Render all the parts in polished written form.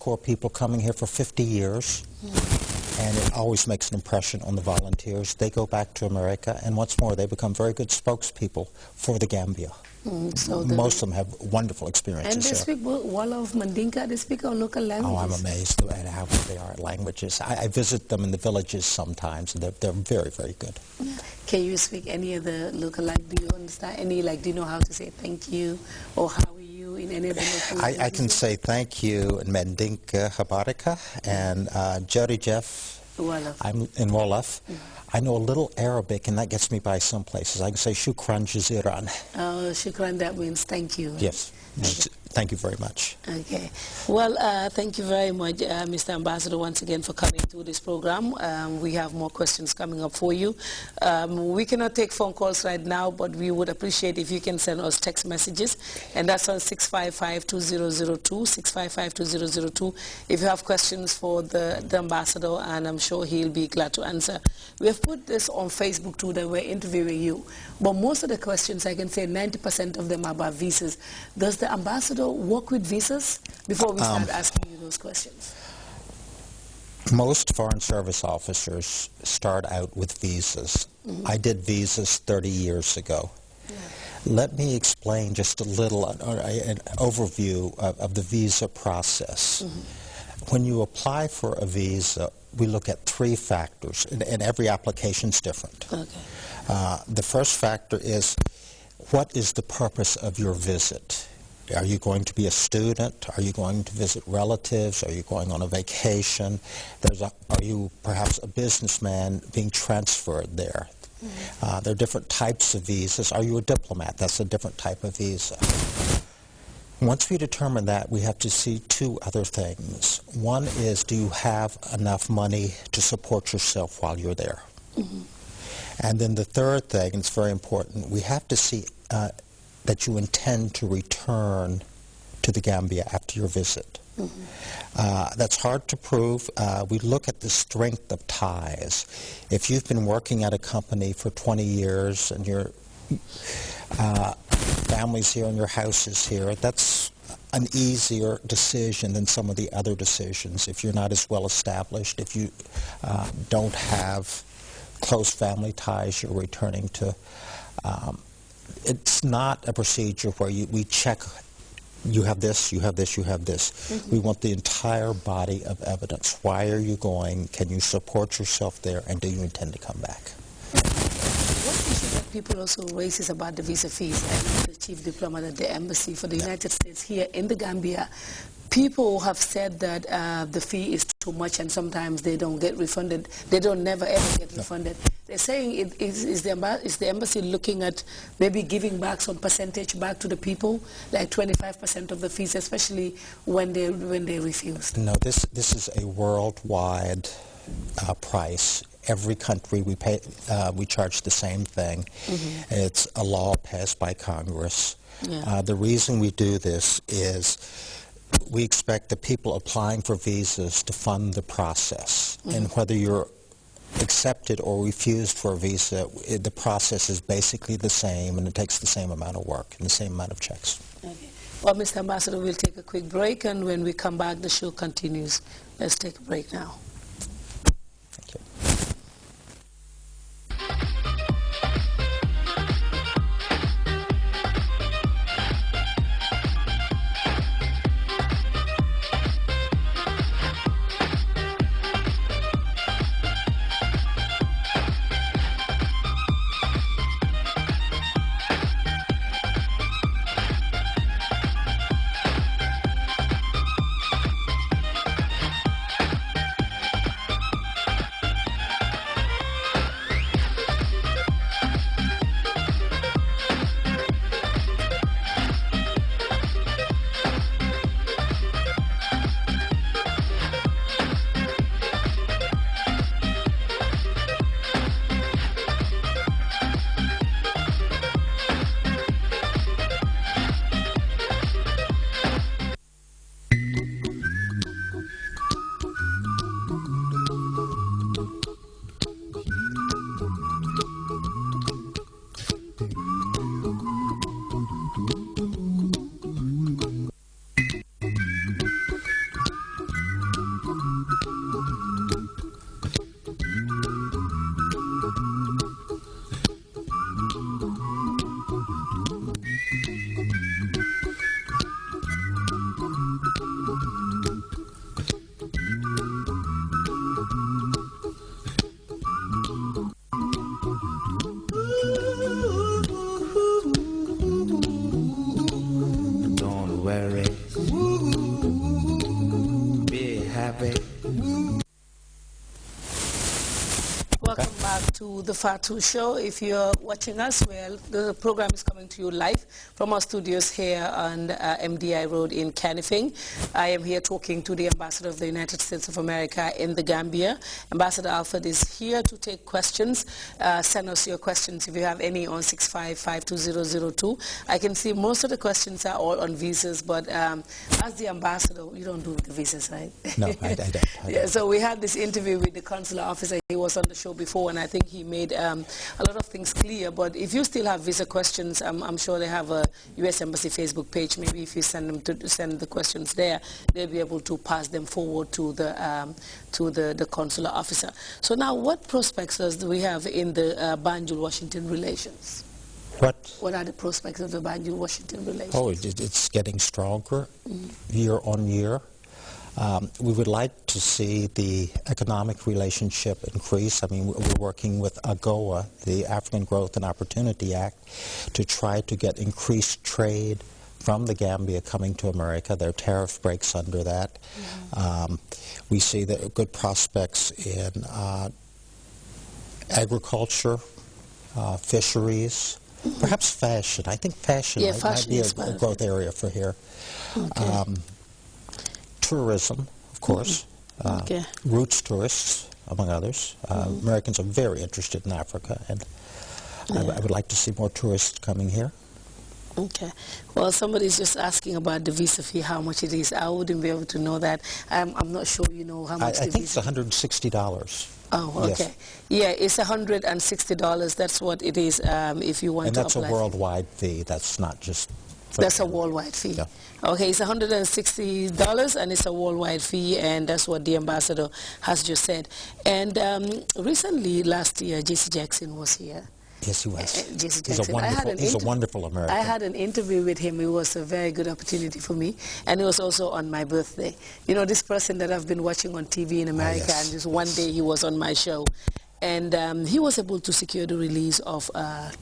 Corps people coming here for 50 years. And it always makes an impression on the volunteers. They go back to America, and once more, they become very good spokespeople for the Gambia. So most of them have wonderful experiences. And they speak Wolof, Mandinka, they speak our local languages. Oh, I'm amazed at how good they are at languages. I visit them in the villages sometimes, and they're very, very good. Can you speak any of the local language? Do you understand any, like, do you know how to say thank you, or how are you in any of the local languages? I can say thank you in Mandinka, Habarika, and Jody Jeff. Wolof. I'm in Wolof. I know a little Arabic, and that gets me by some places. I can say shukran jaziran. Oh, shukran, that means thank you. Yes. Okay. Thank you very much. Okay. Well, thank you very much, Mr. Ambassador, once again for coming to this program. We have more questions coming up for you. We cannot take phone calls right now, but we would appreciate if you can send us text messages, and that's on 655-2002, 655-2002. If you have questions for the ambassador, and I'm sure he'll be glad to answer. We have put this on Facebook too, that we're interviewing you, but most of the questions, I can say 90% of them are about visas. Does the ambassador work with visas before we start asking you those questions? Most Foreign Service officers start out with visas. I did visas 30 years ago. Let me explain just a little, an overview of the visa process. When you apply for a visa, we look at 3 factors, and every application is different. The first factor is, what is the purpose of your visit? Are you going to be a student? Are you going to visit relatives? Are you going on a vacation? Are you perhaps a businessman being transferred there? There are different types of visas. Are you a diplomat? That's a different type of visa. Once we determine that, we have to see 2 other things. One is, do you have enough money to support yourself while you're there? And then the third thing, and it's very important, we have to see that you intend to return to the Gambia after your visit. That's hard to prove. We look at the strength of ties. If you've been working at a company for 20 years and your family's here and your house is here, that's an easier decision than some of the other decisions. If you're not as well established, if you don't have close family ties you're returning to, it's not a procedure where we check, you have this, you have this, you have this. We want the entire body of evidence. Why are you going? Can you support yourself there? And do you intend to come back? One issue that people also raise is about the visa fees. And the chief diplomat at the embassy for the United States here in the Gambia, people have said that the fee is too much, and sometimes they don't get refunded. They don't never ever get refunded. They're saying, is the embassy looking at maybe giving back some percentage back to the people, like 25% of the fees, especially when they refuse? No, this is a worldwide price. Every country we charge the same thing. It's a law passed by Congress. The reason we do this is we expect the people applying for visas to fund the process. And whether you're accepted or refused for a visa, the process is basically the same, and it takes the same amount of work and the same amount of checks. Well, Mr. Ambassador, we'll take a quick break, and when we come back, the show continues. Let's take a break now. Thank you. happy. Welcome back to the Fatu Show. If you're watching us, well, the program is coming to you live from our studios here on MDI Road in Canifing. I am here talking to the Ambassador of the United States of America in the Gambia. Ambassador Alfred is here to take questions. Send us your questions if you have any on 6552002. I can see most of the questions are all on visas, but as the ambassador, you don't do the visas, right? No, I don't. Yeah, so we had this interview with the consular officer. He was on the show before, and I think he made a lot of things clear. But if you still have visa questions, I'm sure they have a U.S. Embassy Facebook page. Maybe if you send the questions there, they'll be able to pass them forward to the consular officer. So now, what prospects do we have in the Banjul-Washington relations? What are the prospects of the Banjul-Washington relations? Oh, it's getting stronger year on year. We would like to see the economic relationship increase. I mean, we're working with AGOA, the African Growth and Opportunity Act, to try to get increased trade from the Gambia coming to America. There are tariff breaks under that. We see that good prospects in agriculture, fisheries, perhaps fashion. I think fashion might be a growth area for here. Okay. Tourism, of course, roots tourists, among others. Americans are very interested in Africa, and I would like to see more tourists coming here. Okay. Well, somebody's just asking about the visa fee, how much it is. I wouldn't be able to know that. I'm not sure you know how much I think it's $160. Oh, okay. Yes. Yeah, it's $160. That's what it is if you want to apply. And that's a worldwide fee. That's not just... That's a worldwide fee. Yeah. Okay, it's $160 and it's a worldwide fee, and that's what the ambassador has just said. And recently, last year, J.C. Jackson was here. Yes, he was. J.C. Jackson. He's a wonderful American. I had an interview with him. It was a very good opportunity for me, and it was also on my birthday. You know, this person that I've been watching on TV in America, and just one day he was on my show. And he was able to secure the release of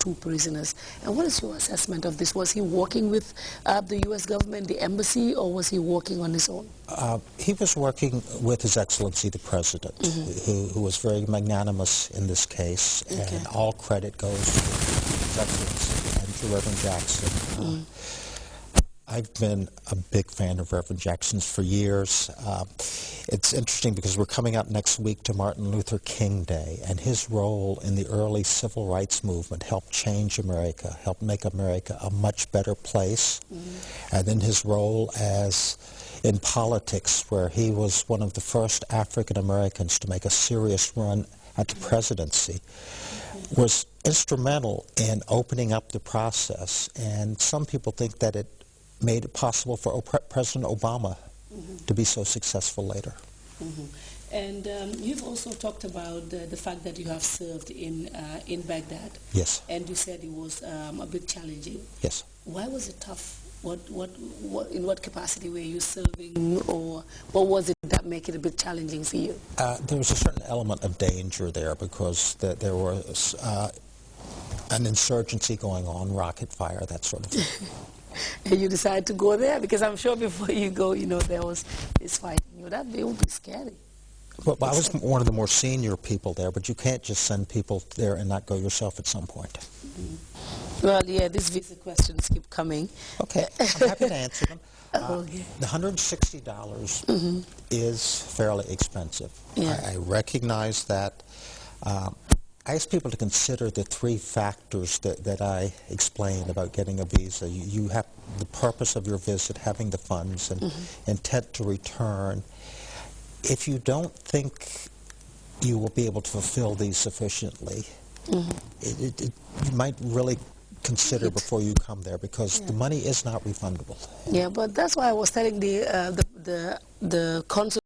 2 prisoners. And what is your assessment of this? Was he working with the U.S. government, the embassy, or was he working on his own? He was working with His Excellency the President, who was very magnanimous in this case. And all credit goes to His Excellency and to Reverend Jackson. I've been a big fan of Reverend Jackson's for years. It's interesting because we're coming up next week to Martin Luther King Day, and his role in the early civil rights movement helped change America, helped make America a much better place. And then his role in politics, where he was one of the first African Americans to make a serious run at the presidency, was instrumental in opening up the process. And some people think that it made it possible for President Obama to be so successful later. And you've also talked about the fact that you have served in Baghdad. Yes. And you said it was a bit challenging. Yes. Why was it tough? In what capacity were you serving, or what was it that made it a bit challenging for you? There was a certain element of danger there because there was an insurgency going on, rocket fire, that sort of thing. And you decided to go there? Because I'm sure before you go, you know, there was this fighting. It would be scary. Well, I was one of the more senior people there, but you can't just send people there and not go yourself at some point. Well, yeah, these visa questions keep coming. Okay, I'm happy to answer them. The $160 is fairly expensive. Yeah. I recognize that. I ask people to consider the 3 factors that I explained about getting a visa. You have the purpose of your visit, having the funds, and intent to return. If you don't think you will be able to fulfill these sufficiently, you might really consider before you come there, because the money is not refundable. Yeah, but that's why I was telling the consul